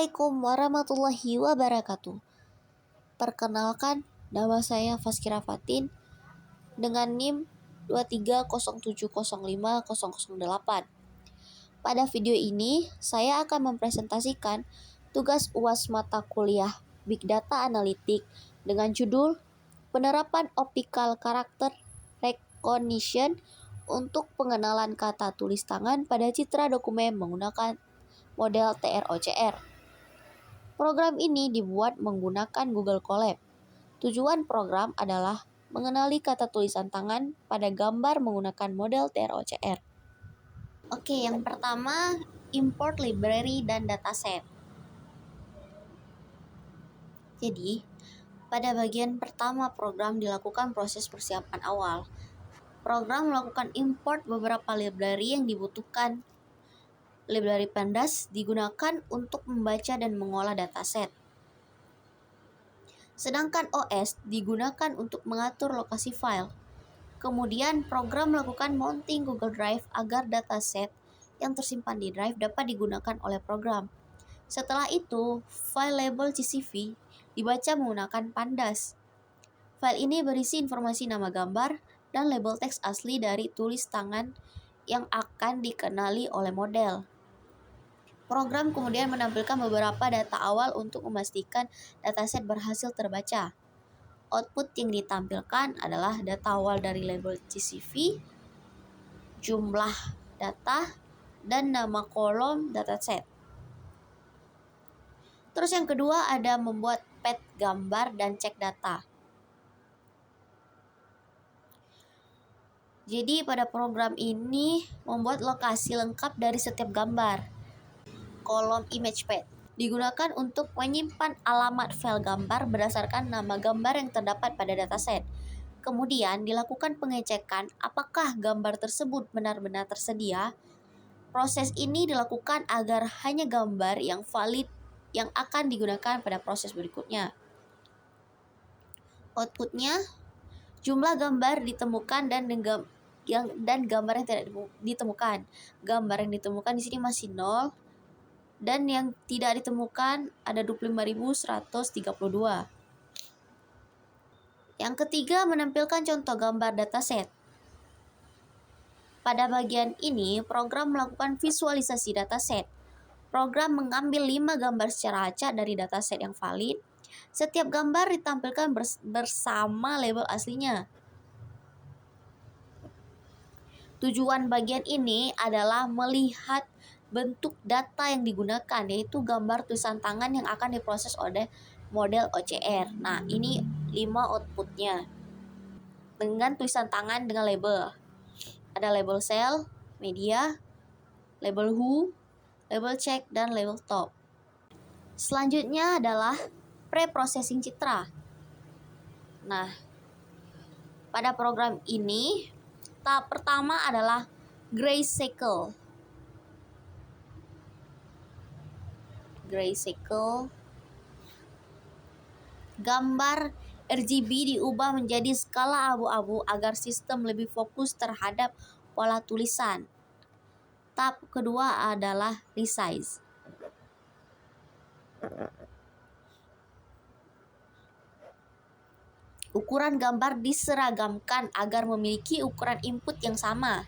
Assalamualaikum warahmatullahi wabarakatuh. Perkenalkan, nama saya Faskira Fatin dengan NIM 230705008. Pada video ini, saya akan mempresentasikan tugas UAS mata kuliah Big Data Analytics dengan judul Penerapan Optical Character Recognition untuk pengenalan kata tulis tangan pada citra dokumen menggunakan model TROCR. Program ini dibuat menggunakan Google Colab. Tujuan program adalah mengenali kata tulisan tangan pada gambar menggunakan model TROCR. Oke, yang pertama, import library dan dataset. Jadi, pada bagian pertama program dilakukan proses persiapan awal. Program melakukan import beberapa library yang dibutuhkan. Library Pandas digunakan untuk membaca dan mengolah dataset. Sedangkan OS digunakan untuk mengatur lokasi file. Kemudian program melakukan mounting Google Drive agar dataset yang tersimpan di drive dapat digunakan oleh program. Setelah itu, file label CSV dibaca menggunakan Pandas. File ini berisi informasi nama gambar dan label teks asli dari tulis tangan yang akan dikenali oleh model. Program kemudian menampilkan beberapa data awal untuk memastikan dataset berhasil terbaca. Output yang ditampilkan adalah data awal dari label CSV, jumlah data, dan nama kolom dataset. Terus yang kedua ada membuat path gambar dan cek data. Jadi pada program ini membuat lokasi lengkap dari setiap gambar. Kolom image path digunakan untuk menyimpan alamat file gambar berdasarkan nama gambar yang terdapat pada dataset. Kemudian dilakukan pengecekan apakah gambar tersebut benar-benar tersedia. Proses ini dilakukan agar hanya gambar yang valid yang akan digunakan pada proses berikutnya. Outputnya, jumlah gambar ditemukan dan gambar yang tidak ditemukan. Gambar yang ditemukan di sini masih 0. Dan yang tidak ditemukan ada 25.132. Yang ketiga menampilkan contoh gambar dataset. Pada bagian ini, program melakukan visualisasi dataset. Program mengambil 5 gambar secara acak dari dataset yang valid. Setiap gambar ditampilkan bersama label aslinya. Tujuan bagian ini adalah melihat bentuk data yang digunakan, yaitu gambar tulisan tangan yang akan diproses oleh model OCR. Nah, ini 5 outputnya dengan tulisan tangan dengan label. Ada label cell, media, label who, label check, dan label top. Selanjutnya adalah pre-processing citra. Nah, pada program ini, tahap pertama adalah grayscale. Gambar RGB diubah menjadi skala abu-abu agar sistem lebih fokus terhadap pola tulisan. Tahap kedua adalah resize. Ukuran gambar diseragamkan agar memiliki ukuran input yang sama.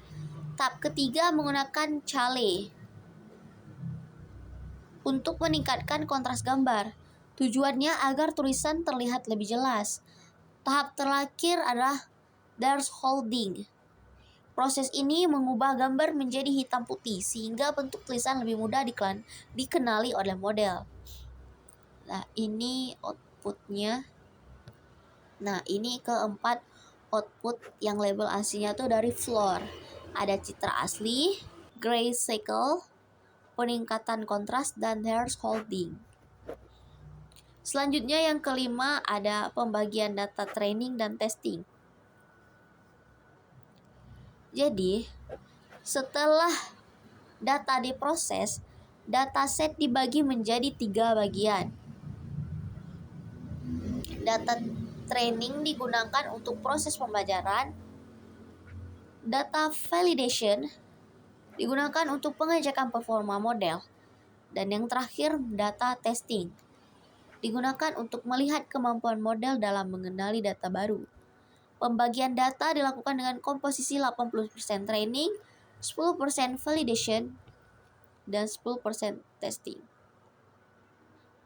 Tahap ketiga menggunakan Cale untuk meningkatkan kontras gambar. Tujuannya agar tulisan terlihat lebih jelas. Tahap terakhir adalah thresholding. Proses ini mengubah gambar menjadi hitam putih sehingga bentuk tulisan lebih mudah dikenali oleh model. Nah, ini outputnya. Nah, ini keempat output yang label aslinya tuh dari Floor. Ada citra asli, grayscale, peningkatan kontras, dan thresholding. Selanjutnya yang kelima ada pembagian data training dan testing. Jadi, setelah data diproses, dataset dibagi menjadi 3 bagian. Data training digunakan untuk proses pembelajaran. Data validation digunakan untuk pengecekan performa model. Dan yang terakhir, data testing. Digunakan untuk melihat kemampuan model dalam mengenali data baru. Pembagian data dilakukan dengan komposisi 80% training, 10% validation, dan 10% testing.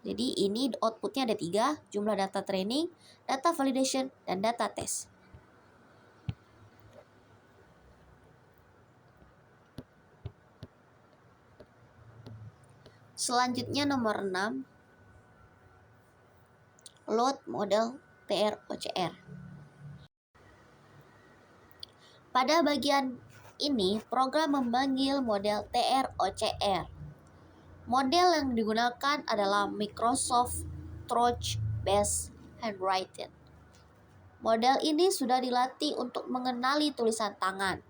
Jadi ini outputnya ada 3, jumlah data training, data validation, dan data test. Selanjutnya nomor 6, load model TR/OCR. Pada bagian ini, program memanggil model TR/OCR. Model yang digunakan adalah Microsoft Trouch-based Handwriting. Model ini sudah dilatih untuk mengenali tulisan tangan.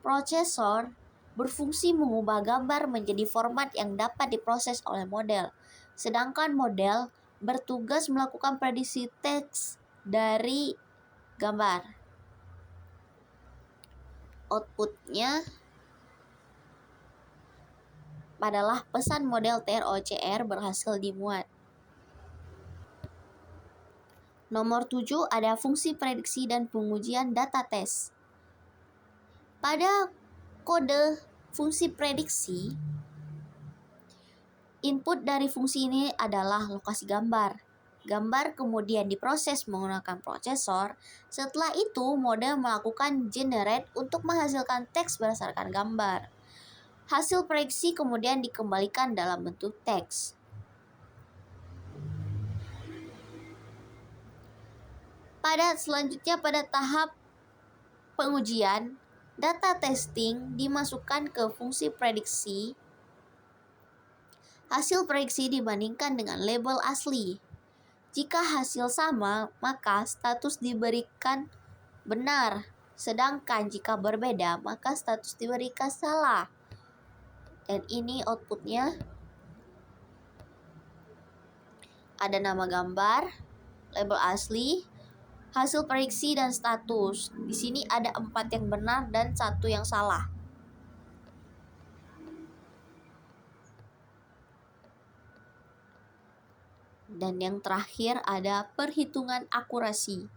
Prosesor berfungsi mengubah gambar menjadi format yang dapat diproses oleh model, sedangkan model bertugas melakukan prediksi teks dari gambar. Outputnya adalah pesan model TR/OCR berhasil dimuat. Nomor 7 ada fungsi prediksi dan pengujian data tes. Pada kode fungsi prediksi, input dari fungsi ini adalah lokasi gambar. Gambar kemudian diproses menggunakan prosesor. Setelah itu, model melakukan generate untuk menghasilkan teks berdasarkan gambar. Hasil prediksi kemudian dikembalikan dalam bentuk teks. Selanjutnya pada tahap pengujian, data testing dimasukkan ke fungsi prediksi. Hasil prediksi dibandingkan dengan label asli. Jika hasil sama, maka status diberikan benar. Sedangkan jika berbeda, maka status diberikan salah. Dan ini outputnya ada nama gambar, label asli, hasil prediksi, dan status. Di sini ada 4 yang benar dan 1 yang salah. Dan yang terakhir ada perhitungan akurasi.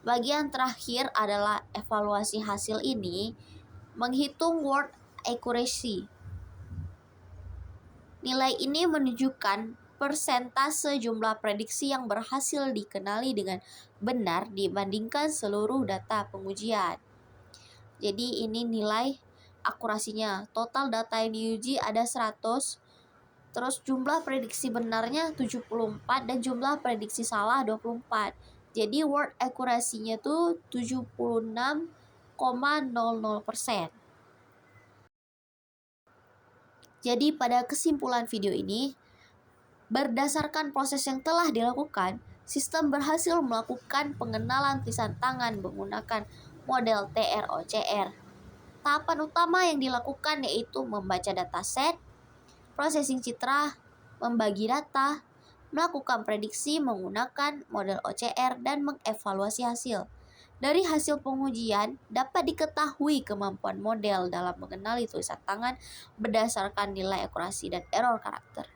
Bagian terakhir adalah evaluasi hasil ini, menghitung word accuracy. Nilai ini menunjukkan persentase jumlah prediksi yang berhasil dikenali dengan benar dibandingkan seluruh data pengujian. Jadi ini nilai akurasinya. Total data yang diuji ada 100, terus jumlah prediksi benarnya 74 dan jumlah prediksi salah 24. Jadi word accuracy-nya tuh 76,00%. Jadi pada kesimpulan video ini, berdasarkan proses yang telah dilakukan, sistem berhasil melakukan pengenalan tulisan tangan menggunakan model TR/OCR. Tahapan utama yang dilakukan yaitu membaca dataset, processing citra, membagi data, melakukan prediksi menggunakan model OCR, dan mengevaluasi hasil. Dari hasil pengujian, dapat diketahui kemampuan model dalam mengenali tulisan tangan berdasarkan nilai akurasi dan error karakter.